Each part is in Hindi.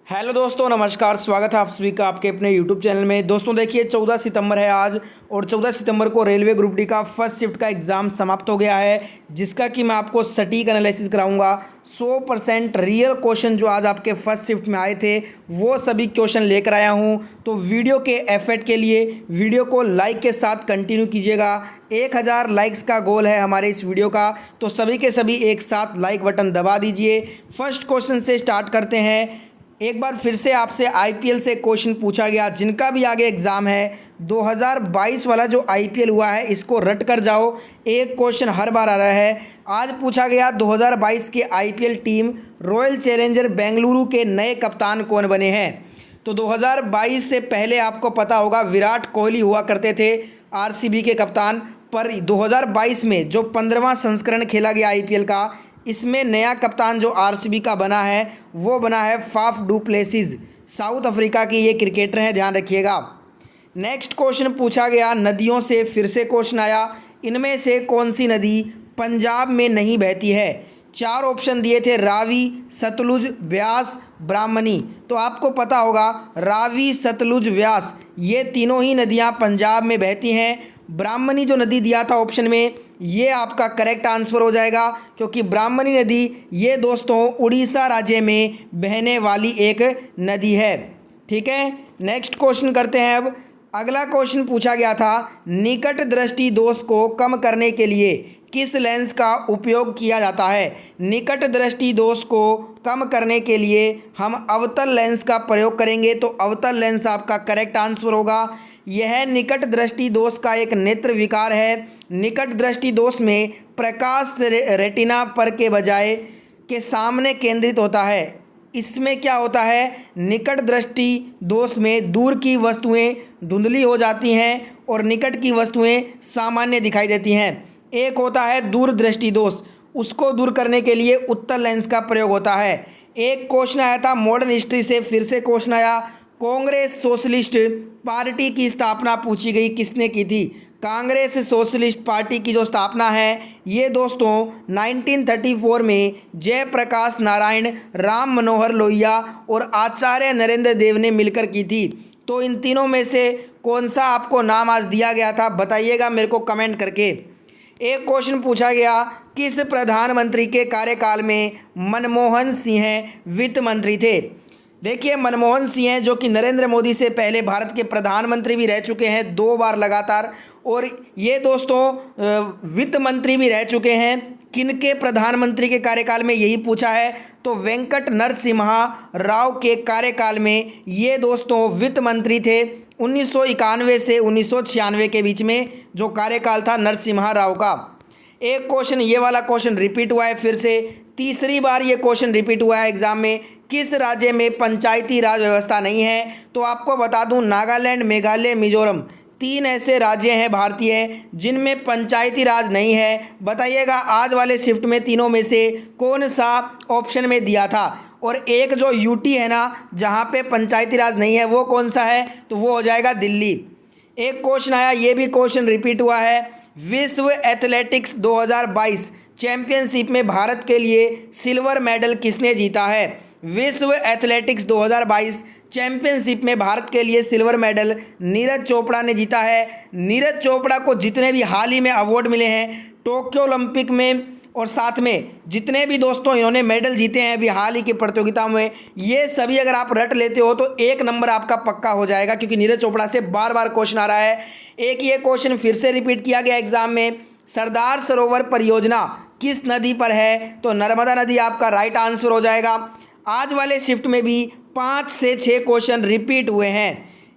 हेलो दोस्तों, नमस्कार। स्वागत है आप सभी का आपके अपने यूट्यूब चैनल में। दोस्तों देखिए, 14 सितंबर है आज और 14 सितंबर को रेलवे ग्रुप डी का फर्स्ट शिफ्ट का एग्ज़ाम समाप्त हो गया है, जिसका कि मैं आपको सटीक एनालिसिस कराऊंगा। 100% रियल क्वेश्चन जो आज आपके फर्स्ट शिफ्ट में आए थे वो सभी क्वेश्चन लेकर आया हूं। तो वीडियो के एफर्ट के लिए वीडियो को लाइक के साथ कंटिन्यू कीजिएगा। 1000 लाइक्स का गोल है हमारे इस वीडियो का, तो सभी के सभी एक साथ लाइक बटन दबा दीजिए। फर्स्ट क्वेश्चन से स्टार्ट करते हैं। एक बार फिर से आपसे आईपीएल से क्वेश्चन पूछा गया, जिनका भी आगे एग्ज़ाम है 2022 वाला जो आईपीएल हुआ है इसको रट कर जाओ। एक क्वेश्चन हर बार आ रहा है। आज पूछा गया 2022 के IPL team royal challenger Bengaluru के नए कप्तान कौन बने हैं। तो 2022 से पहले आपको पता होगा विराट कोहली हुआ करते थे आरसीबी के कप्तान, पर 2022 में जो 15वां संस्करण खेला गया आईपीएल का, इसमें नया कप्तान जो आरसीबी का बना है वो बना है Faf du Plessis. South Africa की ये क्रिकेटर हैं, ध्यान रखिएगा। नेक्स्ट क्वेश्चन पूछा गया, नदियों से फिर से क्वेश्चन आया। इनमें से कौन सी नदी पंजाब में नहीं बहती है। 4 ऑप्शन दिए थे, रावी, सतलुज, ब्यास, ब्राह्मणी। तो आपको पता होगा रावी, सतलुज, व्यास ये तीनों ही नदियां पंजाब में बहती हैं। ब्राह्मणी जो नदी दिया था ऑप्शन में, ये आपका करेक्ट आंसर हो जाएगा, क्योंकि ब्राह्मणी नदी ये दोस्तों उड़ीसा राज्य में बहने वाली एक नदी है। ठीक है, नेक्स्ट क्वेश्चन करते हैं। अब अगला क्वेश्चन पूछा गया था, निकट दृष्टि दोष को कम करने के लिए किस लेंस का उपयोग किया जाता है। निकट दृष्टि दोष को कम करने के लिए हम अवतल लेंस का प्रयोग करेंगे, तो अवतल लेंस आपका करेक्ट आंसर होगा। यह निकट दृष्टि दोष का एक नेत्र विकार है। निकट दृष्टि दोष में प्रकाश रेटिना पर के बजाय के सामने केंद्रित होता है। इसमें क्या होता है, निकट दृष्टि दोष में दूर की वस्तुएं धुंधली हो जाती हैं और निकट की वस्तुएं सामान्य दिखाई देती हैं। एक होता है दूर दृष्टि दोष, उसको दूर करने के लिए उत्तल लेंस का प्रयोग होता है। एक क्वेश्चन आया था मॉडर्न हिस्ट्री से, फिर से क्वेश्चन आया, कांग्रेस सोशलिस्ट पार्टी की स्थापना पूछी गई, किसने की थी। कांग्रेस सोशलिस्ट पार्टी की जो स्थापना है ये दोस्तों 1934 में जयप्रकाश नारायण, राम मनोहर लोहिया और आचार्य नरेंद्र देव ने मिलकर की थी। तो इन तीनों में से कौन सा आपको नाम आज दिया गया था, बताइएगा मेरे को कमेंट करके। एक क्वेश्चन पूछा गया, किस प्रधानमंत्री के कार्यकाल में मनमोहन सिंह वित्त मंत्री थे। देखिए, मनमोहन सिंह हैं जो कि नरेंद्र मोदी से पहले भारत के प्रधानमंत्री भी रह चुके हैं 2 बार लगातार, और ये दोस्तों वित्त मंत्री भी रह चुके हैं। किनके प्रधानमंत्री के कार्यकाल में, यही पूछा है। तो वेंकट नरसिम्हा राव के कार्यकाल में ये दोस्तों वित्त मंत्री थे। 1991 से 1996 के बीच में जो कार्यकाल था नरसिम्हा राव का। एक क्वेश्चन ये वाला क्वेश्चन रिपीट हुआ है, फिर से तीसरी बार ये क्वेश्चन रिपीट हुआ है एग्जाम में। किस राज्य में पंचायती राज व्यवस्था नहीं है। तो आपको बता दूं, नागालैंड, मेघालय, मिजोरम 3 ऐसे राज्य हैं भारतीय जिनमें पंचायती राज नहीं है। बताइएगा आज वाले शिफ्ट में तीनों में से कौन सा ऑप्शन में दिया था। और एक जो यूटी है ना, जहाँ पे पंचायती राज नहीं है, वो कौन सा है, तो वो हो जाएगा दिल्ली। एक क्वेश्चन आया, ये भी क्वेश्चन रिपीट हुआ है, विश्व एथलेटिक्स 2022 चैंपियनशिप में भारत के लिए सिल्वर मेडल किसने जीता है। विश्व एथलेटिक्स 2022 चैंपियनशिप में भारत के लिए सिल्वर मेडल नीरज चोपड़ा ने जीता है। नीरज चोपड़ा को जितने भी हाल ही में अवार्ड मिले हैं टोक्यो ओलंपिक में, और साथ में जितने भी दोस्तों इन्होंने मेडल जीते हैं अभी हाल ही की प्रतियोगिताओं में, ये सभी अगर आप रट लेते हो तो 1 नंबर आपका पक्का हो जाएगा, क्योंकि नीरज चोपड़ा से बार बार क्वेश्चन आ रहा है। एक ये क्वेश्चन फिर से रिपीट किया गया एग्जाम में, सरदार सरोवर परियोजना किस नदी पर है। तो नर्मदा नदी आपका राइट आंसर हो जाएगा। आज वाले शिफ्ट में भी 5 से 6 क्वेश्चन रिपीट हुए हैं।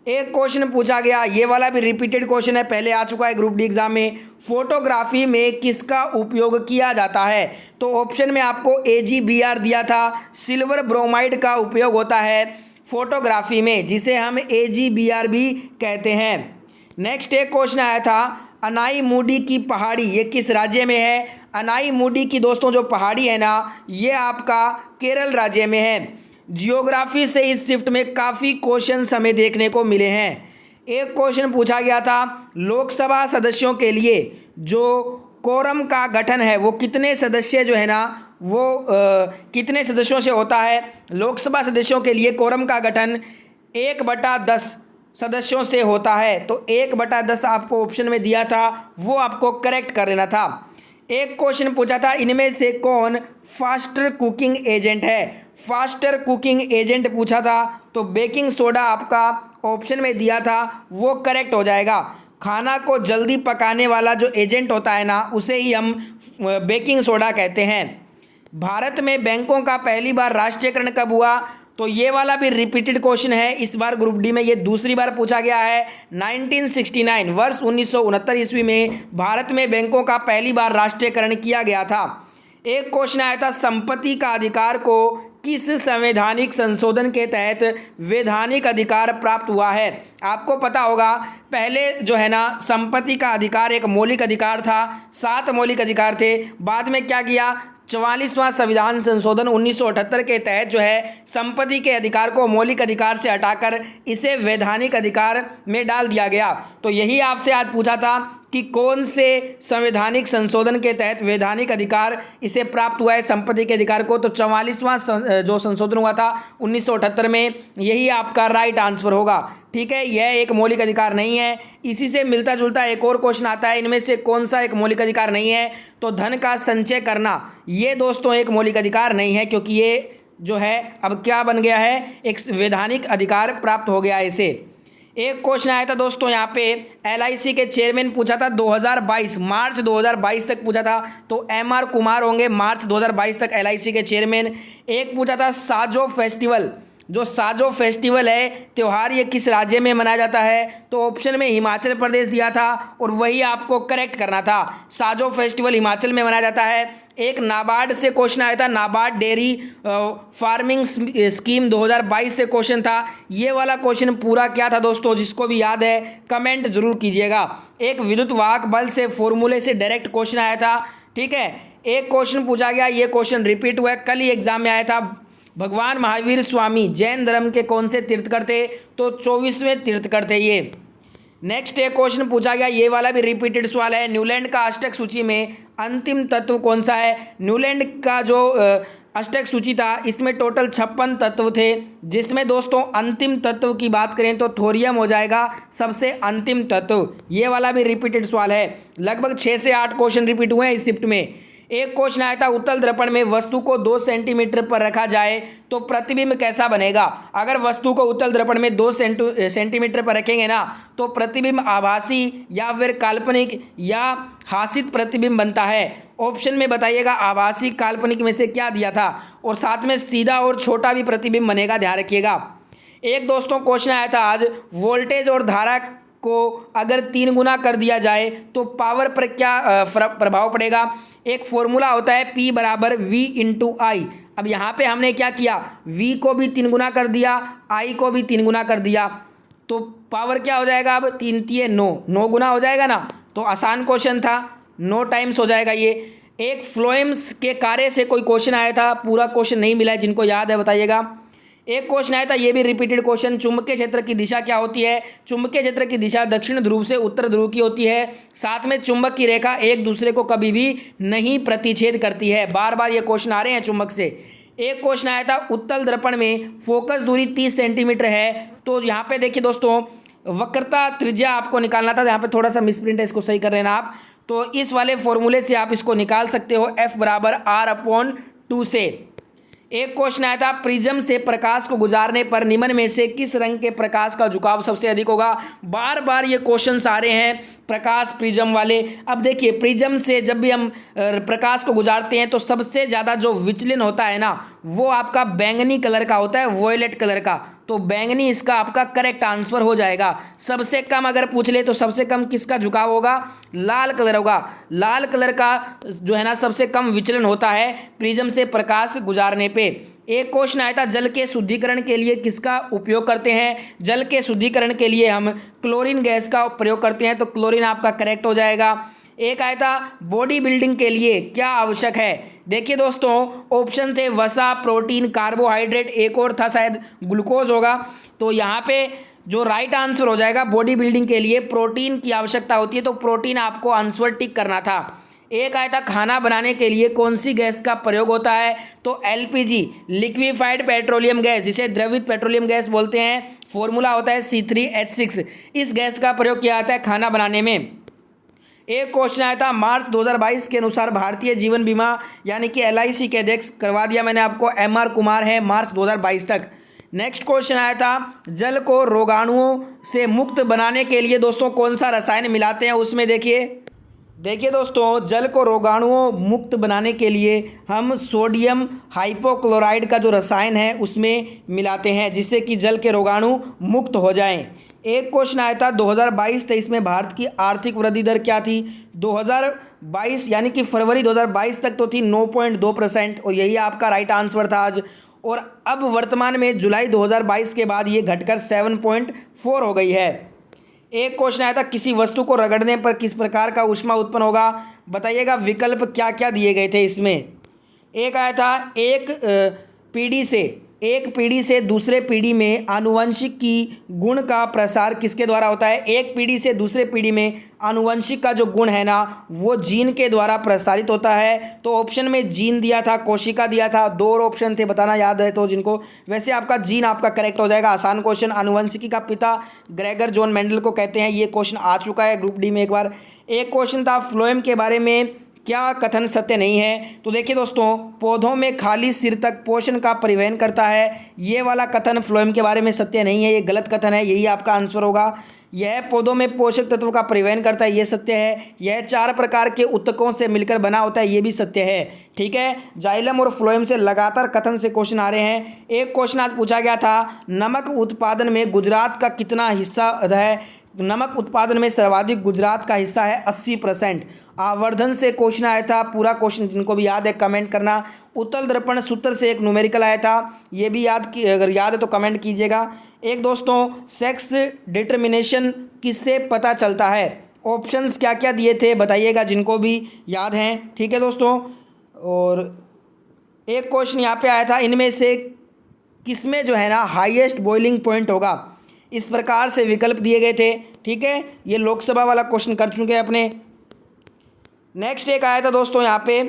एक क्वेश्चन पूछा गया, ये वाला भी रिपीटेड क्वेश्चन है, पहले आ चुका है ग्रुप डी एग्जाम में, फोटोग्राफी में किसका उपयोग किया जाता है। तो ऑप्शन में आपको AgBr दिया था, सिल्वर ब्रोमाइड का उपयोग होता है फोटोग्राफी में, जिसे हम AgBr भी कहते हैं। नेक्स्ट एक क्वेश्चन आया था, अनाई की पहाड़ी ये किस राज्य में है। अनाई की दोस्तों जो पहाड़ी है ना, ये आपका केरल राज्य में है। जियोग्राफी से इस शिफ्ट में काफ़ी क्वेश्चंस हमें देखने को मिले हैं। एक क्वेश्चन पूछा गया था, लोकसभा सदस्यों के लिए जो कोरम का गठन है वो कितने सदस्य जो है ना वो कितने सदस्यों से होता है। लोकसभा सदस्यों के लिए कोरम का गठन 1/10 सदस्यों से होता है। तो 1/10 आपको ऑप्शन में दिया था, वो आपको करेक्ट कर लेना था। एक क्वेश्चन पूछा था, इनमें से कौन फास्टर कुकिंग एजेंट है। फास्टर कुकिंग एजेंट पूछा था, तो बेकिंग सोडा आपका ऑप्शन में दिया था, वो करेक्ट हो जाएगा। खाना को जल्दी पकाने वाला जो एजेंट होता है ना, उसे ही हम बेकिंग सोडा कहते हैं। भारत में बैंकों का पहली बार राष्ट्रीयकरण कब हुआ। तो ये वाला भी रिपीटेड क्वेश्चन है, इस बार ग्रुप डी में ये दूसरी बार पूछा गया है। 1969 वर्ष 1969 ईस्वी में भारत में बैंकों का पहली बार राष्ट्रीयकरण किया गया था। एक क्वेश्चन आया था, संपत्ति का अधिकार को किस संवैधानिक संशोधन के तहत वैधानिक अधिकार प्राप्त हुआ है। आपको पता होगा, पहले जो है ना संपत्ति का अधिकार एक मौलिक अधिकार था, 7 मौलिक अधिकार थे। बाद में क्या किया, 44वां संविधान संशोधन 1978 के तहत जो है संपत्ति के अधिकार को मौलिक अधिकार से हटाकर इसे वैधानिक अधिकार में डाल दिया गया। तो यही आपसे आज पूछा था कि कौन से संवैधानिक संशोधन के तहत वैधानिक अधिकार इसे प्राप्त हुआ है संपत्ति के अधिकार को। तो 44वां जो संशोधन हुआ था 1978 में, यही आपका राइट आंसर होगा। ठीक है, यह एक मौलिक अधिकार नहीं है। इसी से मिलता जुलता एक और क्वेश्चन आता है, इनमें से कौन सा एक मौलिक अधिकार नहीं है। तो धन का संचय करना, ये दोस्तों एक मौलिक अधिकार नहीं है, क्योंकि ये जो है अब क्या बन गया है, एक वैधानिक अधिकार प्राप्त हो गया है इसे। एक क्वेश्चन आया था दोस्तों यहाँ पे, LIC के चेयरमैन पूछा था 2022 मार्च 2022 तक पूछा था। तो MR कुमार होंगे मार्च 2022 तक LIC के चेयरमैन। एक पूछा था, साजो फेस्टिवल, जो साजो फेस्टिवल है त्यौहार, ये किस राज्य में मनाया जाता है। तो ऑप्शन में हिमाचल प्रदेश दिया था, और वही आपको करेक्ट करना था। साजो फेस्टिवल हिमाचल में मनाया जाता है। एक नाबार्ड से क्वेश्चन आया था, नाबार्ड डेयरी फार्मिंग स्कीम 2022 से क्वेश्चन था। ये वाला क्वेश्चन पूरा क्या था दोस्तों, जिसको भी याद है कमेंट जरूर कीजिएगा। एक विद्युत वाहक बल से फॉर्मूले से डायरेक्ट क्वेश्चन आया था। ठीक है, एक क्वेश्चन पूछा गया, ये क्वेश्चन रिपीट हुआ है, कल ही एग्जाम में आया था। भगवान महावीर स्वामी जैन धर्म के कौन से तीर्थकर थे। तो 24वें तीर्थकर थे ये। नेक्स्ट एक क्वेश्चन पूछा गया, ये वाला भी रिपीटेड सवाल है, न्यूलैंड का अष्टक सूची में अंतिम तत्व कौन सा है। न्यूलैंड का जो अष्टक सूची था, इसमें टोटल 56 तत्व थे, जिसमें दोस्तों अंतिम तत्व की बात करें तो थोरियम हो जाएगा सबसे अंतिम तत्व। ये वाला भी रिपीटेड सवाल है, लगभग 6 से 8 क्वेश्चन रिपीट हुए हैं इस शिफ्ट में। एक क्वेश्चन आया था, उत्तल दर्पण में वस्तु को 2 सेंटीमीटर पर रखा जाए तो प्रतिबिंब कैसा बनेगा। अगर वस्तु को उत्तल दर्पण में 2 सेंटीमीटर पर रखेंगे ना, तो प्रतिबिंब आभासी या फिर काल्पनिक या हासित प्रतिबिंब बनता है। ऑप्शन में बताइएगा आभासी काल्पनिक में से क्या दिया था, और साथ में सीधा और छोटा भी प्रतिबिंब बनेगा, ध्यान रखिएगा। एक दोस्तों क्वेश्चन आया था आज, वोल्टेज और धारा को अगर 3 गुना कर दिया जाए तो पावर पर क्या प्रभाव पड़ेगा। एक फॉर्मूला होता है P = V × I। अब यहाँ पे हमने क्या किया, V को भी 3 गुना कर दिया, I को भी 3 गुना कर दिया, तो पावर क्या हो जाएगा, अब 3 × 9 गुना हो जाएगा ना। तो आसान क्वेश्चन था, 9 टाइम्स हो जाएगा ये। एक फ्लोएम्स के कार्य से कोई क्वेश्चन आया था, पूरा क्वेश्चन नहीं मिला है, जिनको याद है बताइएगा। एक क्वेश्चन आया था, ये भी रिपीटेड क्वेश्चन, चुंबकीय क्षेत्र की दिशा क्या होती है। चुंबकीय क्षेत्र की दिशा दक्षिण ध्रुव से उत्तर ध्रुव की होती है। साथ में चुंबक की रेखा एक दूसरे को कभी भी नहीं प्रतिच्छेद करती है। बार बार ये क्वेश्चन आ रहे हैं चुंबक से। एक क्वेश्चन आया था, उत्तल दर्पण में फोकस दूरी 30 सेंटीमीटर है। तो यहाँ पे देखिए दोस्तों, वक्रता त्रिज्या आपको निकालना था, यहाँ पे थोड़ा सा मिसप्रिंट है, इसको सही कर लेना आप। तो इस वाले फॉर्मूले से आप इसको निकाल सकते हो, F = R/2 से। एक क्वेश्चन आया था, प्रिज्म से प्रकाश को गुजारने पर निम्न में से किस रंग के प्रकाश का झुकाव सबसे अधिक होगा। बार बार ये क्वेश्चंस आ रहे हैं प्रकाश प्रिज्म वाले। अब देखिए, प्रिज्म से जब भी हम प्रकाश को गुजारते हैं तो सबसे ज़्यादा जो विचलन होता है ना, वो आपका बैंगनी कलर का होता है, वॉयलेट कलर का। तो बैंगनी इसका आपका करेक्ट आंसर हो जाएगा। सबसे कम अगर पूछ ले तो सबसे कम किसका झुकाव होगा, लाल कलर होगा। लाल कलर का जो है ना सबसे कम विचलन होता है प्रिज्म से प्रकाश गुजारने पे। एक क्वेश्चन आया था, जल के शुद्धिकरण के लिए किसका उपयोग करते हैं। जल के शुद्धिकरण के लिए हम क्लोरीन गैस का प्रयोग करते हैं, तो क्लोरीन आपका करेक्ट हो जाएगा। एक आया था, बॉडी बिल्डिंग के लिए क्या आवश्यक है। देखिए दोस्तों, ऑप्शन थे वसा, प्रोटीन, कार्बोहाइड्रेट, एक और था शायद ग्लूकोज होगा। तो यहाँ पे जो राइट आंसर हो जाएगा, बॉडी बिल्डिंग के लिए प्रोटीन की आवश्यकता होती है, तो प्रोटीन आपको आंसर टिक करना था। एक आया था खाना बनाने के लिए कौन सी गैस का प्रयोग होता है, तो एलपीजी, लिक्विफाइड पेट्रोलियम गैस, जिसे द्रवित पेट्रोलियम गैस बोलते हैं। फॉर्मूला होता है C3H6। इस गैस का प्रयोग किया जाता है खाना बनाने में। एक क्वेश्चन आया था मार्च 2022 के अनुसार भारतीय जीवन बीमा यानी कि LIC के अध्यक्ष, करवा दिया मैंने आपको, MR कुमार है मार्च 2022 तक। नेक्स्ट क्वेश्चन आया था जल को रोगाणुओं से मुक्त बनाने के लिए दोस्तों कौन सा रसायन मिलाते हैं, उसमें देखिए दोस्तों, जल को रोगाणुओं मुक्त बनाने के लिए हम सोडियम हाइपोक्लोराइड का जो रसायन है उसमें मिलाते हैं, जिससे कि जल के रोगाणु मुक्त हो जाएं। एक क्वेश्चन आया था 2022-23 में भारत की आर्थिक वृद्धि दर क्या थी। 2022 यानी कि फरवरी 2022 तक तो थी 9.2%, और यही आपका राइट आंसर था आज। और अब वर्तमान में जुलाई 2022 के बाद ये घटकर 7.4 हो गई है। एक क्वेश्चन आया था किसी वस्तु को रगड़ने पर किस प्रकार का ऊष्मा उत्पन्न होगा, बताइएगा विकल्प क्या क्या दिए गए थे इसमें। एक आया था एक पीढ़ी से दूसरे पीढ़ी में आनुवंशिक की गुण का प्रसार किसके द्वारा होता है। एक पीढ़ी से दूसरे पीढ़ी में आनुवंशिक का जो गुण है ना वो जीन के द्वारा प्रसारित होता है। तो ऑप्शन में जीन दिया था, कोशिका दिया था, दो और ऑप्शन थे, बताना याद है तो जिनको। वैसे आपका जीन आपका करेक्ट हो जाएगा, आसान क्वेश्चन। आनुवंशिकी का पिता ग्रेगर जॉन मेंडल को कहते हैं। ये क्वेश्चन आ चुका है ग्रुप डी में एक बार। एक क्वेश्चन था फ्लोएम के बारे में क्या कथन सत्य नहीं है, तो देखिए दोस्तों, पौधों में खाली सिर तक पोषण का परिवहन करता है, ये वाला कथन फ्लोएम के बारे में सत्य नहीं है, ये गलत कथन है, यही आपका आंसर होगा। यह पौधों में पोषक तत्वों का परिवहन करता है, ये सत्य है। यह 4 प्रकार के उत्तकों से मिलकर बना होता है, ये भी सत्य है। ठीक है, जाइलम और फ्लोएम से लगातार कथन से क्वेश्चन आ रहे हैं। एक क्वेश्चन आज पूछा गया था नमक उत्पादन में गुजरात का कितना हिस्सा है। नमक उत्पादन में सर्वाधिक गुजरात का हिस्सा है 80%। आवर्धन से क्वेश्चन आया था, पूरा क्वेश्चन जिनको भी याद है कमेंट करना। उत्तल दर्पण सूत्र से एक न्यूमेरिकल आया था, ये भी अगर याद है तो कमेंट कीजिएगा। एक दोस्तों, सेक्स डिटर्मिनेशन किससे पता चलता है, ऑप्शंस क्या क्या दिए थे बताइएगा जिनको भी याद हैं। ठीक है दोस्तों, और एक क्वेश्चन यहाँ पे आया था इनमें से किसमें जो है ना हाईएस्ट बॉइलिंग पॉइंट होगा, इस प्रकार से विकल्प दिए गए थे। ठीक है, ये लोकसभा वाला क्वेश्चन कर चुके हैं अपने। नेक्स्ट एक आया था दोस्तों यहाँ पे,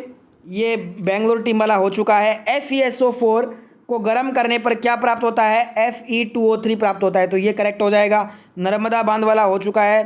ये बेंगलोर टीम वाला हो चुका है। FeSO4 को गर्म करने पर क्या प्राप्त होता है, Fe2O3 प्राप्त होता है, तो ये करेक्ट हो जाएगा। नर्मदा बांध वाला हो चुका है।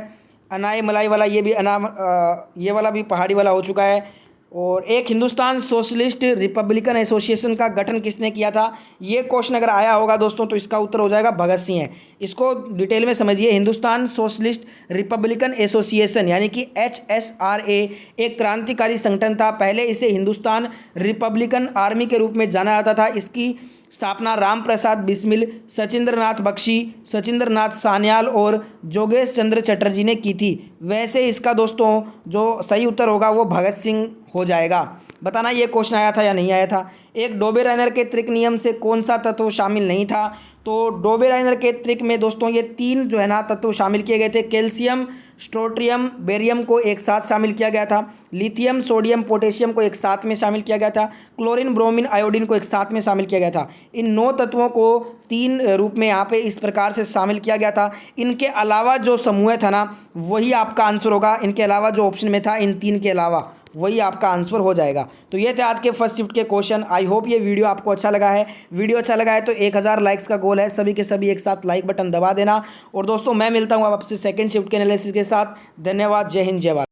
अनाई मलाई वाला, ये भी ये वाला भी पहाड़ी वाला हो चुका है। और एक हिंदुस्तान सोशलिस्ट रिपब्लिकन एसोसिएशन का गठन किसने किया था, ये क्वेश्चन अगर आया होगा दोस्तों तो इसका उत्तर हो जाएगा भगत सिंह है। इसको डिटेल में समझिए। हिंदुस्तान सोशलिस्ट रिपब्लिकन एसोसिएशन यानी कि HSRA एक क्रांतिकारी संगठन था। पहले इसे हिंदुस्तान रिपब्लिकन आर्मी के रूप में जाना जाता था। इसकी स्थापना राम प्रसाद बिस्मिल, सचिंद्र नाथ बख्शी, सचिंद्र नाथ सान्याल और जोगेश चंद्र चटर्जी ने की थी। वैसे इसका दोस्तों जो सही उत्तर होगा वो भगत सिंह हो जाएगा। बताना ये क्वेश्चन आया था या नहीं आया था। एक डोबेराइनर के त्रिक नियम से कौन सा तत्व शामिल नहीं था, तो डोबेराइनर के त्रिक में दोस्तों ये 3 जो है ना तत्व शामिल किए गए थे। कैल्शियम, स्ट्रोट्रियम, बेरियम को एक साथ शामिल किया गया था। लिथियम, सोडियम, पोटेशियम को एक साथ में शामिल किया गया था। क्लोरीन, ब्रोमीन, आयोडीन को एक साथ में शामिल किया गया था। इन 9 तत्वों को 3 रूप में यहाँ पे इस प्रकार से शामिल किया गया था। इनके अलावा जो समूह था ना वही आपका आंसर होगा। इनके अलावा जो ऑप्शन में था, इन 3 के अलावा, वही आपका आंसर हो जाएगा। तो ये थे आज के फर्स्ट शिफ्ट के क्वेश्चन। आई होप ये वीडियो आपको अच्छा लगा है। वीडियो अच्छा लगा है तो 1000 लाइक्स का गोल है, सभी के सभी एक साथ लाइक बटन दबा देना। और दोस्तों मैं मिलता हूँ आपसे सेकंड शिफ्ट के एनालिसिस के साथ। धन्यवाद, जय हिंद, जय भारत।